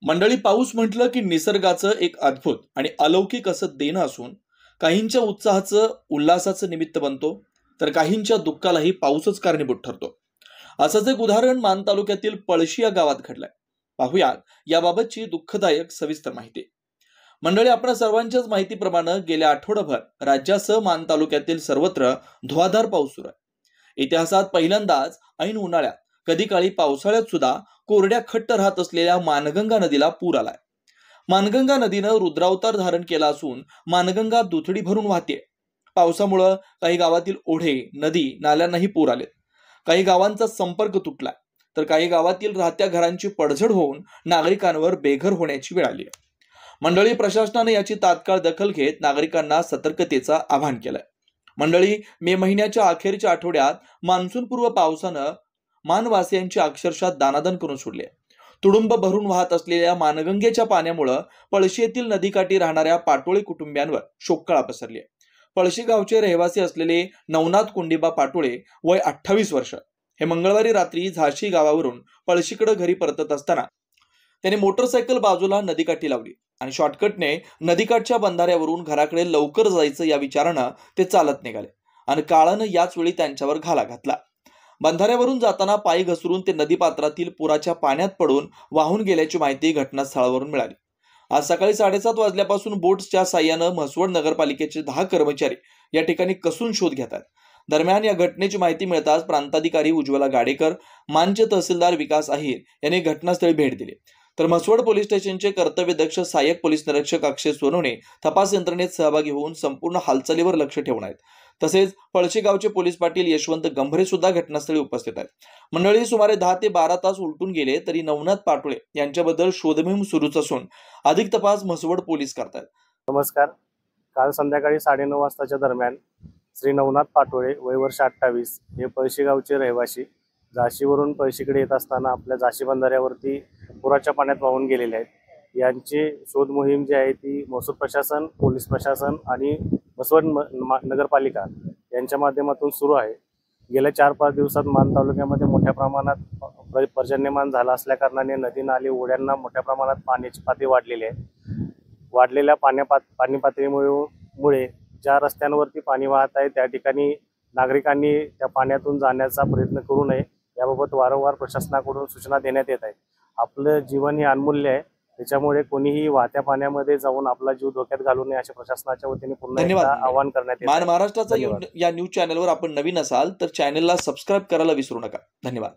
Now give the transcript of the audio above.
मंडळी, पाऊस म्हटलं की निसर्गाचं एक अद्भुत आणि अलौकिक असं देणं असून काहींच्या उत्साहाचं उल्हासाचं निमित्त बनतो, तर काहींच्या दुःखालाही पाऊसच कारणीभूत ठरतो. असंच एक उदाहरण मान तालुक्यातील पळशी या गावात घडलंय. पाहुयात याबाबतची दुःखदायक सविस्तर माहिती. मंडळी, आपल्या सर्वांच्याच माहितीप्रमाणे गेल्या आठवडाभर राज्यासह मान तालुक्यातील सर्वत्र धुवाधार पाऊस सुरू आहे. इतिहासात पहिल्यांदाच ऐन उन्हाळ्यात, कधी काळी पावसाळ्यात सुद्धा कोरड्या खट्ट राहत असलेल्या मानगंगा नदीला पूर आलाय. मानगंगा नदीनं रुद्रावतार धारण केला असून मानगंगा दुथडी भरून वाहते. पावसामुळं काही गावातील ओढे, नदी, नाल्यांनाही पूर आलेत. काही गावांचा संपर्क तुटलाय, तर काही गावातील राहत्या घरांची पडझड होऊन नागरिकांवर बेघर होण्याची वेळ आली आहे. मंडळी, प्रशासनाने याची तात्काळ दखल घेत नागरिकांना सतर्कतेचं आवाहन केलंय. मंडळी, मे महिन्याच्या अखेरच्या आठवड्यात मान्सूनपूर्व पावसानं मानवासियांची अक्षरशः दानादन करून सोडली आहे. तुडुंब भरून वाहत असलेल्या मानगंगेच्या पाण्यामुळे पळशी येथील नदीकाठी राहणाऱ्या पाटोळे कुटुंबियांवर शोककळा पसरली आहे. पळशी गावचे रहिवासी असलेले नवनाथ कोंडिबा पाटोळे, वय 28 वर्ष, हे मंगळवारी रात्री झाशी गावावरून पळशीकडे घरी परतत असताना त्याने मोटरसायकल बाजूला नदीकाठी लावली आणि शॉर्टकटने नदीकाठच्या बंधाऱ्यावरून घराकडे लवकर जायचं या विचारानं ते चालत निघाले आणि काळानं याच वेळी त्यांच्यावर घाला घातला. बंधाऱ्यावरून जाताना पायी घसरून ते नदीपात्रातील पुराच्या पाण्यात पडून वाहून गेल्याची माहिती घटनास्थळावरून मिळाली. आज सकाळी 7:30 वाजल्यापासून बोट्सच्या साह्यानं म्हसवड नगरपालिकेचे 10 कर्मचारी या ठिकाणी कसून शोध घेतात. दरम्यान या घटनेची माहिती मिळताच प्रांताधिकारी उज्ज्वला गाडेकर, मानचे तहसीलदार विकास अहिर यांनी घटनास्थळी भेट दिली. तर म्हसवड पोलीस स्टेशनचे कर्तव्यदक्ष सहाय्यक पोलीस निरीक्षक अक्षय सोनवणे तपास यंत्रणेत सहभागी होऊन संपूर्ण हालचालीवर लक्ष ठेवून आहेत. तसेच पळशी गावचे पोलीस पाटील यशवंत गंभरे सुद्धा घटनास्थळी उपस्थित आहेत. मंडळी, सुमारे 10 ते 12 तास उलटून गेले तरी नवनाथ पाटोळे यांच्याबद्दल शोधमोहीम सुरूच असून अधिक तपास म्हसवड पोलीस करतात. नमस्कार. काल संध्याकाळी 9:30 वाजताच्या दरम्यान श्री नवनाथ पाटोळे, वय वर्ष 28, हे पळशी गावचे रहिवासी झाशीवरून पळशीकडे येत असताना आपल्या झाशी बंधाऱ्यावरती पुराच्या पाण्यात वाहून गेलेले आहेत. यांची शोध मोहीम जी आहे ती महसूल प्रशासन, पोलीस प्रशासन आणि म्हसवड नगरपालिका यांच्या माध्यमातून सुरू आहे. गेल्या 4-5 दिवसात मान तालुक्यामध्ये मोठ्या प्रमाणात पर्जन्यमान झाला असल्या कारणाने नदी, नाले, ओढ्यांना मोठ्या प्रमाणात पाण्याची पातळी वाढलेली आहे. वाढलेल्या पाणी पातळीमुळे ज्या रस्त्यांवरती पाणी वाहत आहे त्या ठिकाणी नागरिकांनी त्या पाण्यातून जाण्याचा प्रयत्न करू नये, याबाबत वारंवार प्रशासनाकडून सूचना देण्यात येत आहेत. आपलं जीवन हे अनमूल्य आहे, त्याच्यामुळे कोणीही वाहत्या पाण्यामध्ये जाऊन आपला जीव धोक्यात घालू नये अशा प्रशासनाच्या वतीने पुन्हा एकदा आवाहन करण्यात येत आहे. महाराष्ट्राचा या न्यूज चॅनलवर आपण नवीन असाल तर चॅनलला सबस्क्राईब करायला विसरू नका. धन्यवाद.